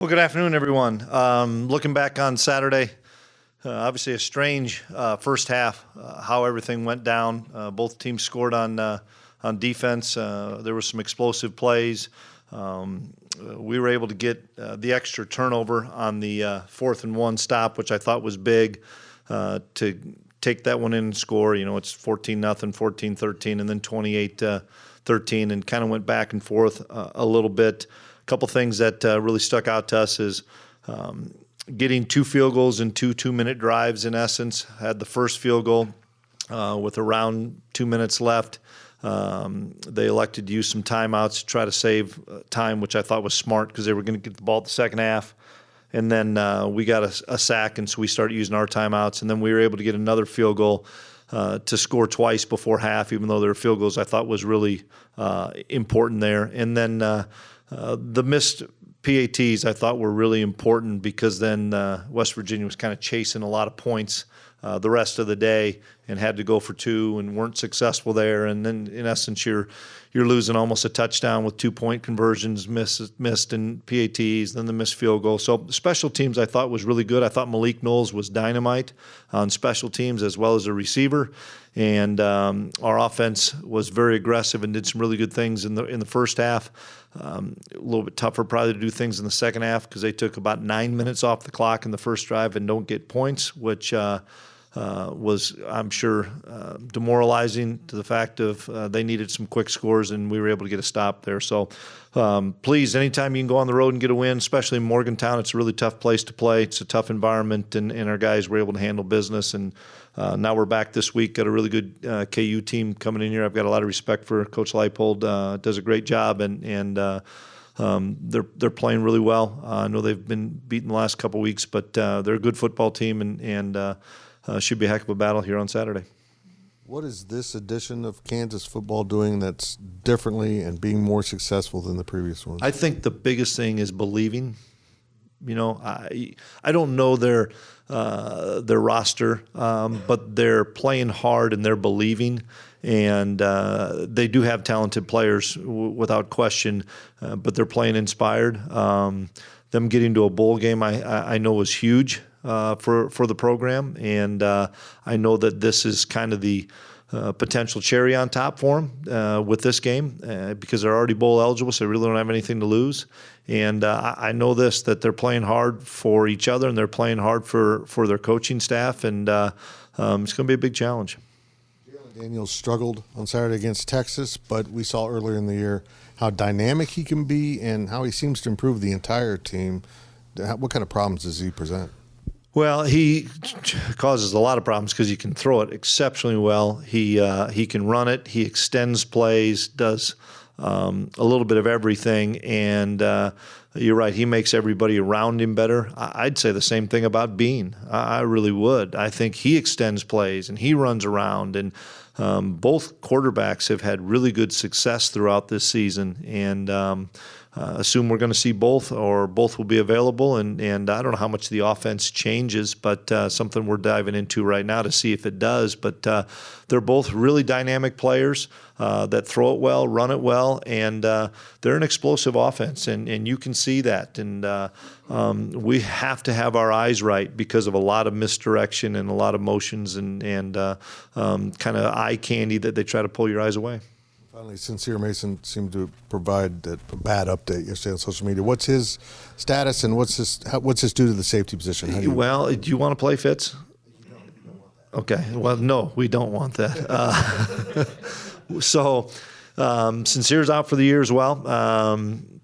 Well, good afternoon, everyone. Looking back on Saturday, obviously a strange first half, how everything went down. Both teams scored on defense. There were some explosive plays. We were able to get the extra turnover on the 4th and 1 stop, which I thought was big to take that one in and score. You know, it's 14-0, 14-13, and then 28-13, and kind of went back and forth a little bit. Couple things that really stuck out to us is getting 2 field goals in 2 2-minute drives, in essence. Had the first field goal with around 2 minutes left. They elected to use some timeouts to try to save time, which I thought was smart because they were going to get the ball at the second half. And then we got a sack, and so we started using our timeouts. And then we were able to get another field goal to score twice before half, even though their field goals I thought was really important there. And then the missed PATs I thought were really important because then West Virginia was kind of chasing a lot of points the rest of the day and had to go for 2 and weren't successful there. And then in essence you're losing almost a touchdown with 2-point conversions missed and PATs, then the missed field goal. So special teams I thought was really good. I thought Malik Knowles was dynamite on special teams as well as a receiver. And our offense was very aggressive and did some really good things in the first half. A little bit tougher probably to do things in the second half because they took about 9 minutes off the clock in the first drive and don't get points, which was, I'm sure, demoralizing to the fact of they needed some quick scores, and we were able to get a stop there. So please, anytime you can go on the road and get a win, especially in Morgantown, it's a really tough place to play. It's a tough environment, and our guys were able to handle business. And now we're back this week, got a really good KU team coming in here. I've got a lot of respect for Coach Leipold, does a great job, and they're playing really well. I know they've been beaten the last couple weeks, but they're a good football team, and should be a heck of a battle here on Saturday. What is this edition of Kansas football doing that's differently and being more successful than the previous ones? I think the biggest thing is believing. You know, I don't know their roster, but they're playing hard and they're believing, and they do have talented players without question, but they're playing inspired. Them getting to a bowl game, I know was huge for the program, and I know that this is kind of the potential cherry on top for them with this game because they're already bowl eligible, so they really don't have anything to lose. And I know that they're playing hard for each other, and they're playing hard for their coaching staff, and it's going to be a big challenge. Daniels struggled on Saturday against Texas, but we saw earlier in the year how dynamic he can be and how he seems to improve the entire team. What kind of problems does he present? Well, he causes a lot of problems because he can throw it exceptionally well. He can run it. He extends plays, does a little bit of everything, and you're right. He makes everybody around him better. I'd say the same thing about Bean. I really would. I think he extends plays and he runs around, and both quarterbacks have had really good success throughout this season, and assume we're going to see both, or both will be available. And I don't know how much the offense changes, but something we're diving into right now to see if it does. But they're both really dynamic players that throw it well, run it well, and they're an explosive offense, and you can see that. And we have to have our eyes right because of a lot of misdirection and a lot of motions and kind of eye candy that they try to pull your eyes away. Finally, Sincere Mason seemed to provide a bad update yesterday on social media. What's his status, and what's his due to the safety position? Well, do you want to play Fitz? Okay. Well, no, we don't want that. So Sincere's out for the year as well.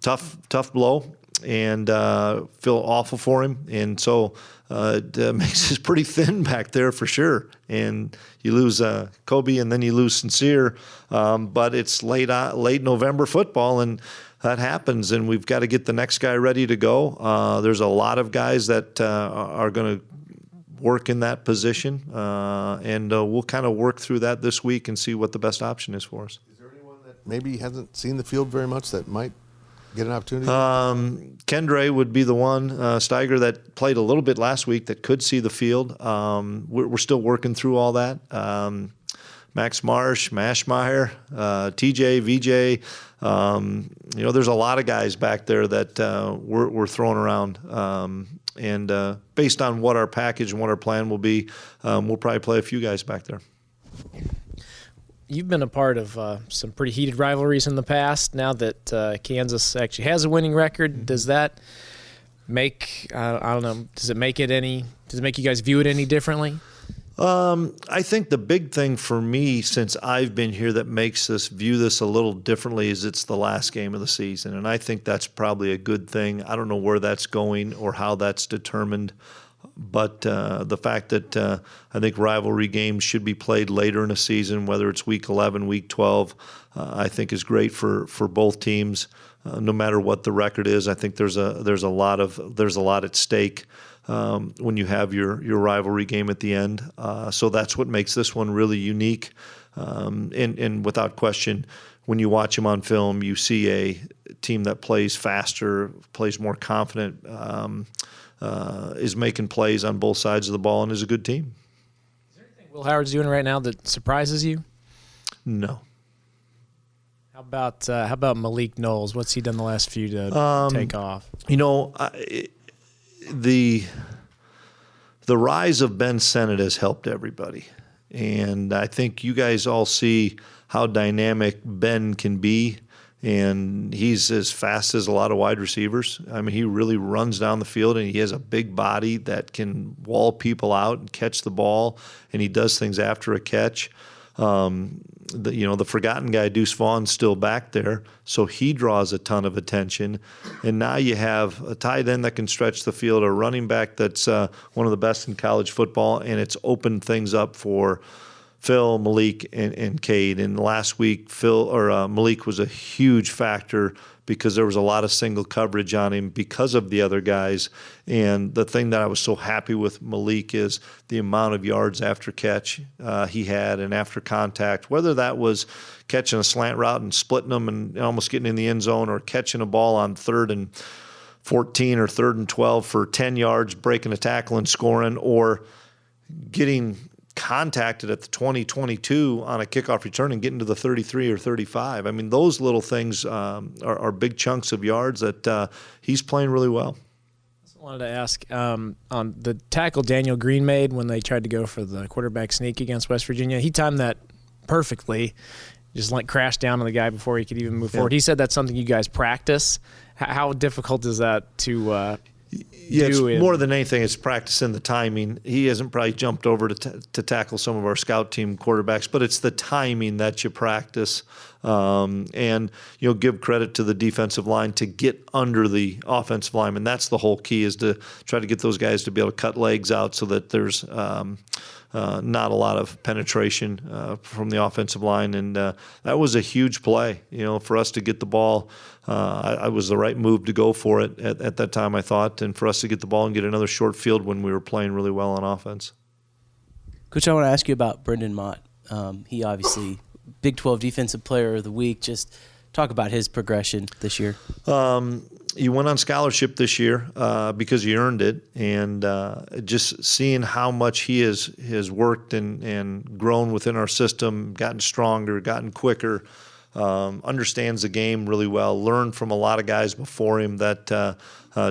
Tough blow, and feel awful for him. And so it makes us pretty thin back there for sure. And you lose Kobe, and then you lose Sincere. But it's late November football, and that happens. And we've got to get the next guy ready to go. There's a lot of guys that are going to work in that position, and we'll kind of work through that this week and see what the best option is for us. Is there anyone that maybe hasn't seen the field very much that might get an opportunity? Kendre would be the one, Steiger, that played a little bit last week that could see the field. We're still working through all that. Max Marsh, Mashmeyer, TJ, VJ, There's a lot of guys back there that we're throwing around. And based on what our package and what our plan will be, we'll probably play a few guys back there. You've been a part of some pretty heated rivalries in the past. Now that Kansas actually has a winning record, does that make does it make you guys view it any differently? I think the big thing for me since I've been here that makes us view this a little differently is it's the last game of the season, and I think that's probably a good thing. I don't know where that's going or how that's determined, but the fact that I think rivalry games should be played later in a season, whether it's Week 11, Week 12, I think is great for both teams. No matter what the record is, I think there's a lot at stake when you have your rivalry game at the end. So that's what makes this one really unique. And without question, when you watch them on film, you see a team that plays faster, plays more confident, is making plays on both sides of the ball, and is a good team. Is there anything Will Howard's doing right now that surprises you? No. How about Malik Knowles? What's he done the last few to take off? The rise of Ben Sennett has helped everybody. And I think you guys all see how dynamic Ben can be. And he's as fast as a lot of wide receivers. I mean, he really runs down the field, and he has a big body that can wall people out and catch the ball, and he does things after a catch. The forgotten guy, Deuce Vaughn's still back there, so he draws a ton of attention. And now you have a tight end that can stretch the field, a running back that's one of the best in college football, and it's opened things up for Phil, Malik, and Cade. And last week, Malik was a huge factor because there was a lot of single coverage on him because of the other guys. And the thing that I was so happy with Malik is the amount of yards after catch he had and after contact, whether that was catching a slant route and splitting them and almost getting in the end zone, or catching a ball on 3rd and 14 or 3rd and 12 for 10 yards, breaking a tackle and scoring, or getting contacted at the 20-22 on a kickoff return and getting to the 33 or 35. I mean, those little things are big chunks of yards that he's playing really well. I wanted to ask on the tackle Daniel Green made when they tried to go for the quarterback sneak against West Virginia. He timed that perfectly, just crashed down on the guy before he could even move forward. He said that's something you guys practice. How difficult is that to it's more than anything, it's practicing the timing. He hasn't probably jumped over to tackle some of our scout team quarterbacks, but it's the timing that you practice. And give credit to the defensive line to get under the offensive lineman. That's the whole key, is to try to get those guys to be able to cut legs out so that there's not a lot of penetration from the offensive line. And that was a huge play, for us to get the ball. I was the right move to go for it at that time, I thought, and for us to get the ball and get another short field when we were playing really well on offense. Coach, I want to ask you about Brendan Mott. He obviously Big 12 Defensive Player of the Week. Just talk about his progression this year. He went on scholarship this year because he earned it, and just seeing how much he has worked and grown within our system, gotten stronger, gotten quicker, understands the game really well, learned from a lot of guys before him that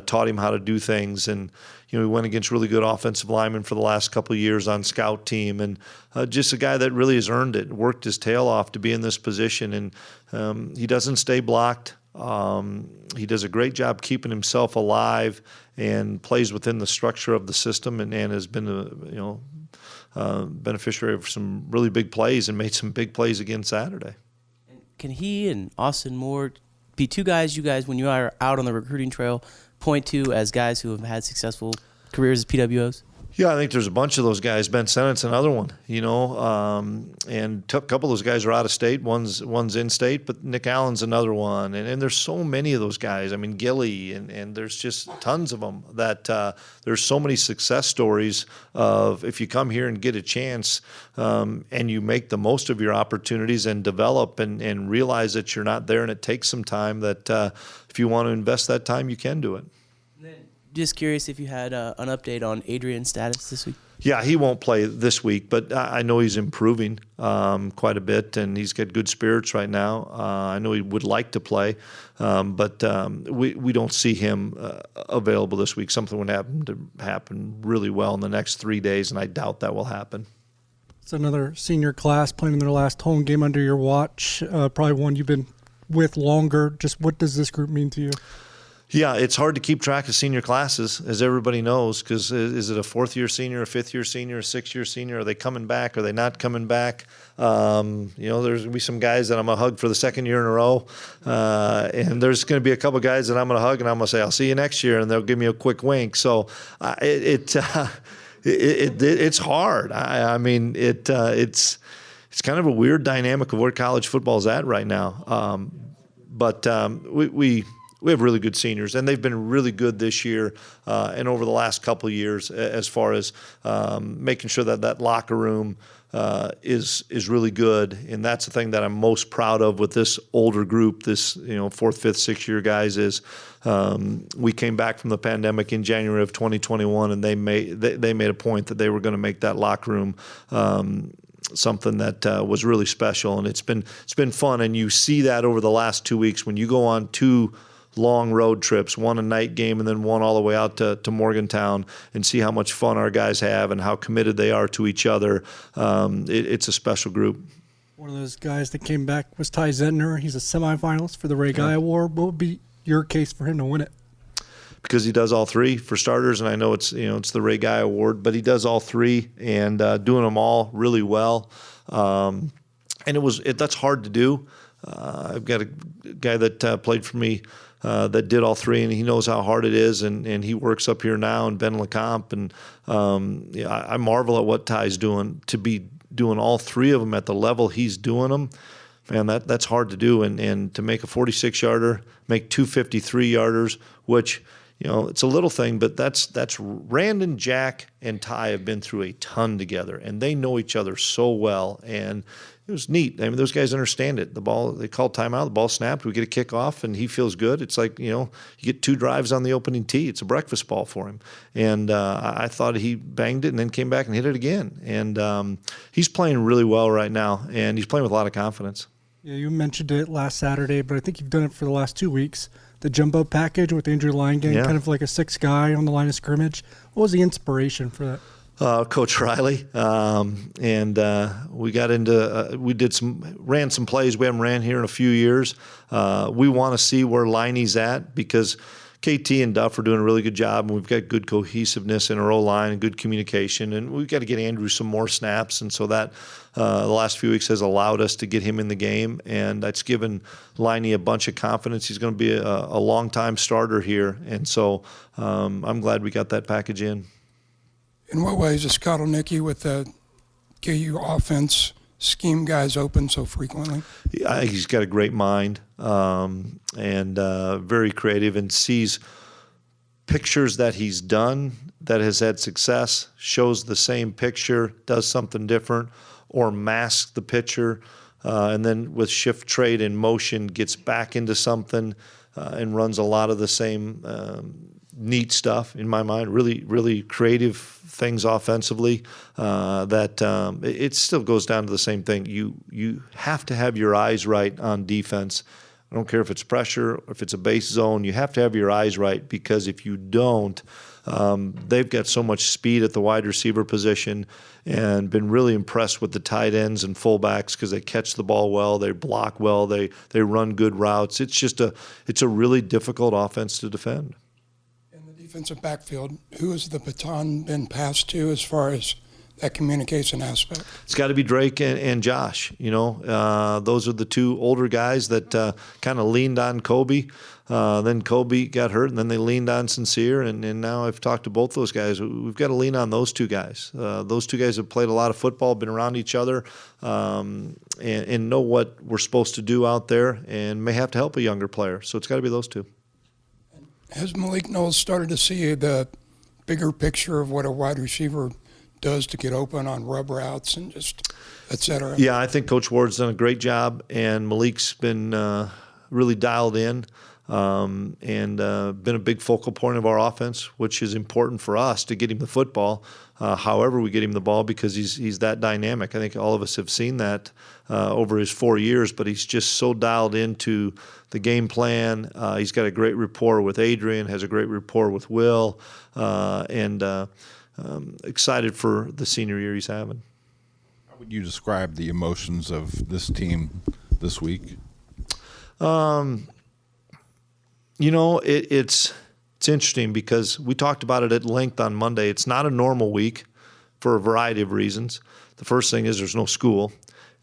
taught him how to do things. And he went against really good offensive linemen for the last couple of years on scout team, and just a guy that really has earned it, worked his tail off to be in this position. And he doesn't stay blocked. He does a great job keeping himself alive and plays within the structure of the system, and has been a beneficiary of some really big plays and made some big plays again Saturday. Can he and Austin Moore be two guys you guys, when you are out on the recruiting trail, point to as guys who have had successful careers as PWOs? Yeah, I think there's a bunch of those guys. Ben Sennett's another one, and a couple of those guys are out of state. One's in state, but Nick Allen's another one. And there's so many of those guys. I mean, Gilly, and there's just tons of them that there's so many success stories of if you come here and get a chance and you make the most of your opportunities and develop and realize that you're not there and it takes some time, that if you want to invest that time, you can do it. just curious if you had an update on Adrian's status this week. Yeah, he won't play this week, but I know he's improving quite a bit, and he's got good spirits right now. I know he would like to play, but we don't see him available this week. Something would happen really well in the next 3 days, and I doubt that will happen. It's another senior class playing in their last home game under your watch, probably one you've been with longer. Just what does this group mean to you? Yeah, it's hard to keep track of senior classes, as everybody knows, because is it a fourth-year senior, a fifth-year senior, a sixth-year senior? Are they coming back? Are they not coming back? There's going to be some guys that I'm going to hug for the second year in a row, and there's going to be a couple guys that I'm going to hug, and I'm going to say, I'll see you next year, and they'll give me a quick wink. So it's hard. It's kind of a weird dynamic of where college football is at right now. But we have really good seniors, and they've been really good this year and over the last couple of years as far as making sure that locker room is really good. And that's the thing that I'm most proud of with this older group, this fourth, fifth, sixth-year guys is we came back from the pandemic in January of 2021, and they made a point that they were going to make that locker room something that was really special, and it's been fun. And you see that over the last 2 weeks when you go on 2 long road trips, one a night game and then one all the way out to Morgantown, and see how much fun our guys have and how committed they are to each other. It's a special group. One of those guys that came back was Ty Zentner. He's a semifinalist for the Ray Guy Award. What would be your case for him to win it? Because he does all 3 for starters, and I know it's the Ray Guy Award, but he does all 3 and doing them all really well. And that's hard to do. I've got a guy that played for me that did all 3, and he knows how hard it is, and he works up here now in Ben LeCompte, and I marvel at what Ty's doing to be doing all 3 of them at the level he's doing them. Man, that's hard to do, and to make a 46-yarder, make 2 53-yarders, which it's a little thing, but that's Randon, Jack, and Ty have been through a ton together, and they know each other so well, and it was neat. I mean, those guys understand it. The ball, they called timeout, the ball snapped, we get a kickoff, and he feels good. It's like, you get 2 drives on the opening tee. It's a breakfast ball for him. And I thought he banged it and then came back and hit it again. And he's playing really well right now, and he's playing with a lot of confidence. Yeah, you mentioned it last Saturday, but I think you've done it for the last 2 weeks. The jumbo package with Andrew Leingang, kind of like a 6th guy on the line of scrimmage. What was the inspiration for that? Coach Riley, and we got into ran some plays we haven't ran here in a few years. We want to see where Liney's at because KT and Duff are doing a really good job, and we've got good cohesiveness in our O-line and good communication, and we've got to get Andrew some more snaps, and so that the last few weeks has allowed us to get him in the game, and that's given Liney a bunch of confidence. He's going to be a long-time starter here, and so I'm glad we got that package in. In what ways does Kotelnicki with the KU offense scheme guys open so frequently? I think he's got a great mind and very creative, and sees pictures that he's done that has had success, shows the same picture, does something different, or masks the picture, and then with shift trade and motion gets back into something and runs a lot of the same neat stuff in my mind, really, really creative things offensively that it still goes down to the same thing. You have to have your eyes right on defense. I don't care if it's pressure, if it's a base zone, you have to have your eyes right, because if you don't, they've got so much speed at the wide receiver position, and been really impressed with the tight ends and fullbacks because they catch the ball well, they block well, they run good routes. It's a really difficult offense to defend. Defensive backfield, who has the baton been passed to as far as that communication aspect? It's got to be Drake and Josh. Those are the 2 older guys that kind of leaned on Kobe. Then Kobe got hurt, and then they leaned on Sincere, and now I've talked to both those guys. We've got to lean on those 2 guys. Those 2 guys have played a lot of football, been around each other, and know what we're supposed to do out there, and may have to help a younger player. So it's got to be those 2. Has Malik Knowles started to see the bigger picture of what a wide receiver does to get open on rub routes and just et cetera? Yeah, I think Coach Ward's done a great job, and Malik's been really dialed in. and been a big focal point of our offense, which is important for us to get him the football, however we get him the ball, because he's that dynamic. I think all of us have seen that over his 4 years, but he's just so dialed into the game plan. He's got a great rapport with Adrian, has a great rapport with Will, and excited for the senior year he's having. How would you describe the emotions of this team this week? It's interesting because we talked about it at length on Monday. It's not a normal week for a variety of reasons. The first thing is there's no school.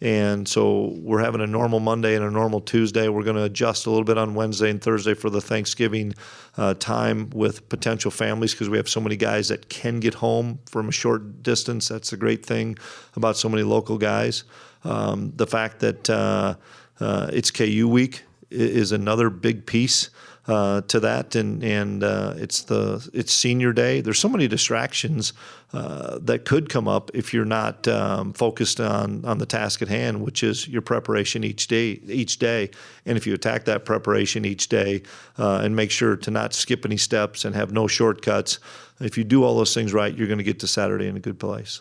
And so we're having a normal Monday and a normal Tuesday. We're going to adjust a little bit on Wednesday and Thursday for the Thanksgiving time with potential families, because we have so many guys that can get home from a short distance. That's the great thing about so many local guys. The fact that it's KU week is another big piece to that, and it's senior day. There's so many distractions that could come up if you're not focused on the task at hand, which is your preparation each day. And if you attack that preparation each day and make sure to not skip any steps and have no shortcuts, if you do all those things right, you're going to get to Saturday in a good place.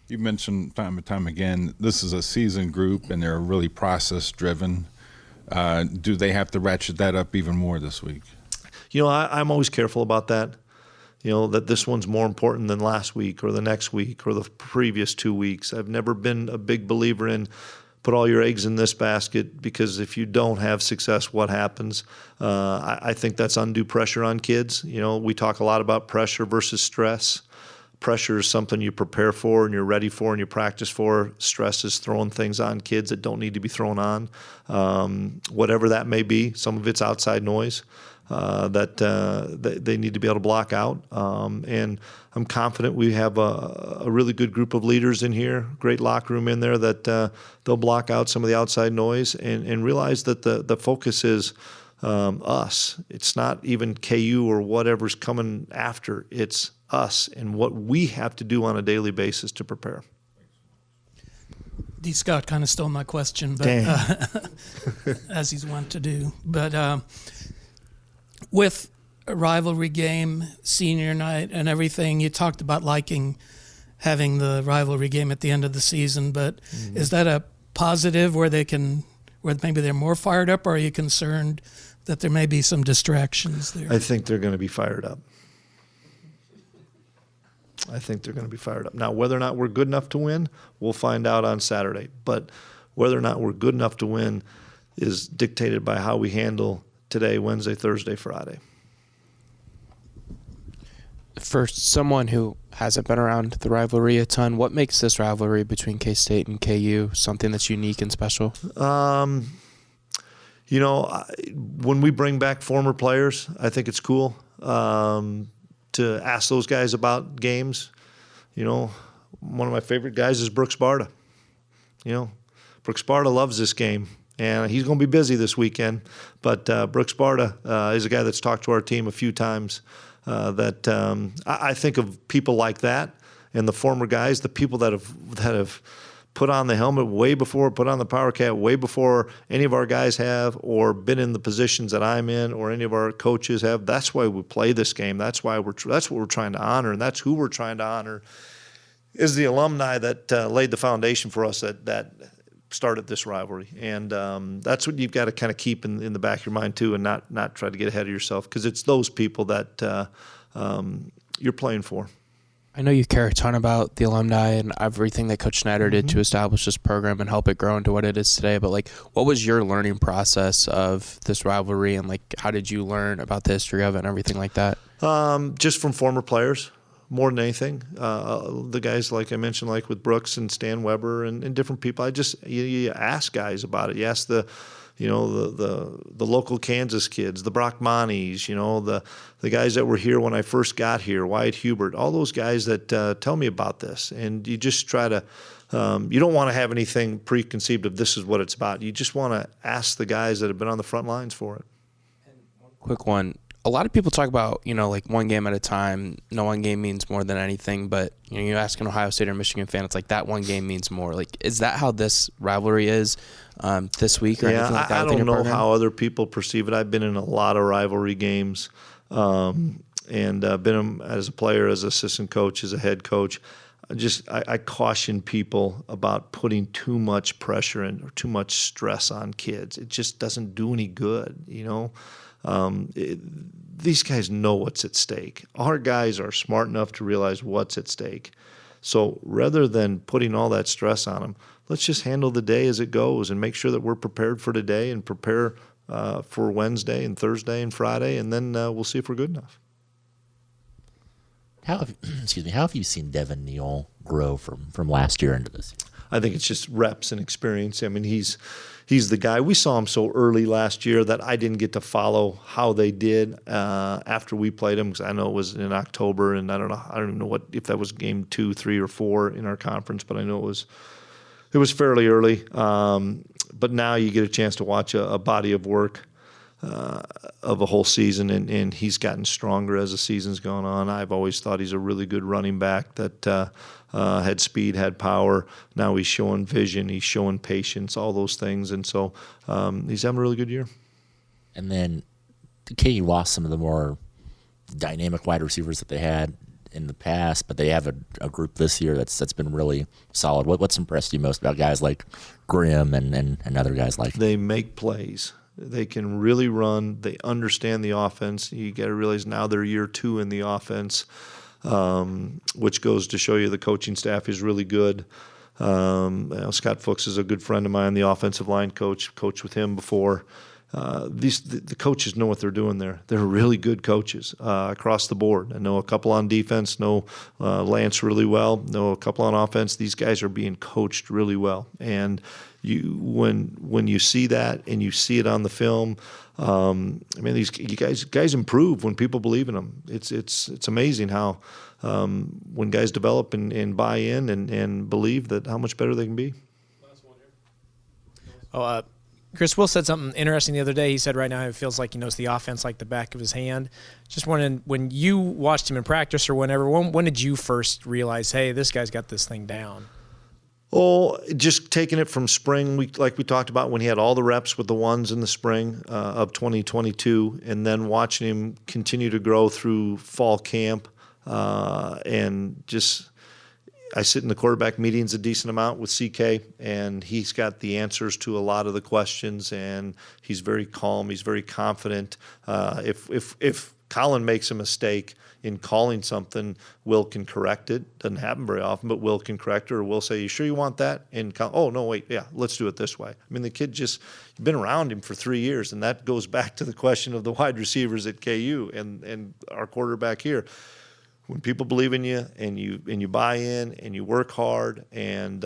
You mentioned time and time again, this is a seasoned group and they're really process-driven. Do they have to ratchet that up even more this week? I'm always careful about that. That this one's more important than last week or the next week or the previous 2 weeks. I've never been a big believer in put all your eggs in this basket, because if you don't have success, what happens? I think that's undue pressure on kids. We talk a lot about pressure versus stress. Pressure is something you prepare for and you're ready for and you practice for. Stress is throwing things on kids that don't need to be thrown on, whatever that may be. Some of it's outside noise that they need to be able to block out. And I'm confident we have a really good group of leaders in here, great locker room in there, that they'll block out some of the outside noise and realize that the focus is us. It's not even KU or whatever's coming after. It's us and what we have to do on a daily basis to prepare. D. Scott kind of stole my question, but as he's wont to do. But with a rivalry game, senior night, and everything, you talked about liking having the rivalry game at the end of the season. But is that a positive where maybe they're more fired up, or are you concerned that there may be some distractions there? I think they're going to be fired up. Now, whether or not we're good enough to win, we'll find out on Saturday. But whether or not we're good enough to win is dictated by how we handle today, Wednesday, Thursday, Friday. For someone who hasn't been around the rivalry a ton, what makes this rivalry between K-State and KU something that's unique and special? When we bring back former players, I think it's cool to ask those guys about games. One of my favorite guys is Brooks Barta. Brooks Barta loves this game, and he's going to be busy this weekend. But Brooks Barta is a guy that's talked to our team a few times. I think of people like that, and the former guys, the people that have put on the helmet way before, put on the power cap way before any of our guys have, or been in the positions that I'm in, or any of our coaches have. That's why we play this game. That's what we're trying to honor, and that's who we're trying to honor, is the alumni that laid the foundation for us that started this rivalry. And that's what you've got to kind of keep in the back of your mind too, and not try to get ahead of yourself, because it's those people that you're playing for. I know you care a ton about the alumni and everything that Coach Snyder did to establish this program and help it grow into what it is today. But what was your learning process of this rivalry, and how did you learn about the history of it and everything like that? Just from former players, more than anything. The guys, like I mentioned, like with Brooks and Stan Weber and different people. You ask guys about it. You ask the local Kansas kids, the Brockmanis, the guys that were here when I first got here, Wyatt Hubert, all those guys that tell me about this. And you just try to, you don't want to have anything preconceived of this is what it's about. You just want to ask the guys that have been on the front lines for it. Quick one. a lot of people talk about, like one game at a time. No one game means more than anything. But, you ask an Ohio State or Michigan fan, it's like that one game means more. Like, is that how this rivalry is this week or anything like that? I don't know how other people perceive it. I've been in a lot of rivalry games and been as a player, as assistant coach, as a head coach. I caution people about putting too much pressure or too much stress on kids. It just doesn't do any good, these guys know what's at stake. Our guys are smart enough to realize what's at stake. So rather than putting all that stress on them, let's just handle the day as it goes and make sure that we're prepared for today and prepare for Wednesday and Thursday and Friday, and then we'll see if we're good enough. How have you seen Devin Neal grow from last year into this year? I think it's just reps and experience. I mean, he's the guy. We saw him so early last year that I didn't get to follow how they did after we played him, because I know it was in October, and I don't even know if that was game 2, 3, or 4 in our conference, but I know it was fairly early. But now you get a chance to watch a body of work of a whole season, and he's gotten stronger as the season's gone on. I've always thought he's a really good running back that had speed, had power. Now he's showing vision, he's showing patience, all those things, and so he's having a really good year. And then KU lost some of the more dynamic wide receivers that they had in the past, but they have a group this year that's been really solid. What's impressed you most about guys like Grimm and other guys like They make plays. They can really run. They understand the offense. You got to realize now they're year 2 in the offense, which goes to show you the coaching staff is really good. Scott Fuchs is a good friend of mine, the offensive line coach. Coached with him before. The coaches know what they're doing there. They're really good coaches across the board. I know a couple on defense, know Lance really well, know a couple on offense. These guys are being coached really well. And when you see that and you see it on the film, these guys improve when people believe in them. It's amazing how when guys develop and buy in and believe that how much better they can be. Chris Will said something interesting the other day. He said right now it feels like he knows the offense like the back of his hand. Just wondering, when you watched him in practice or whenever, when did you first realize, hey, this guy's got this thing down? Oh, just taking it from spring, like we talked about when he had all the reps with the ones in the spring of 2022, and then watching him continue to grow through fall camp, and just I sit in the quarterback meetings a decent amount with CK, and he's got the answers to a lot of the questions, and he's very calm. He's very confident. If Colin makes a mistake in calling something, Will can correct it. Doesn't happen very often, but Will can correct it, or Will say, "You sure you want that?" And oh no, wait, yeah, let's do it this way. I mean, the kid you've been around him for 3 years, and that goes back to the question of the wide receivers at KU and our quarterback here. When people believe in you and you buy in and you work hard and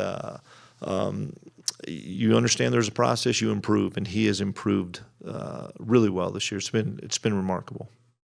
you understand there's a process, you improve, and he has improved really well this year. It's been remarkable.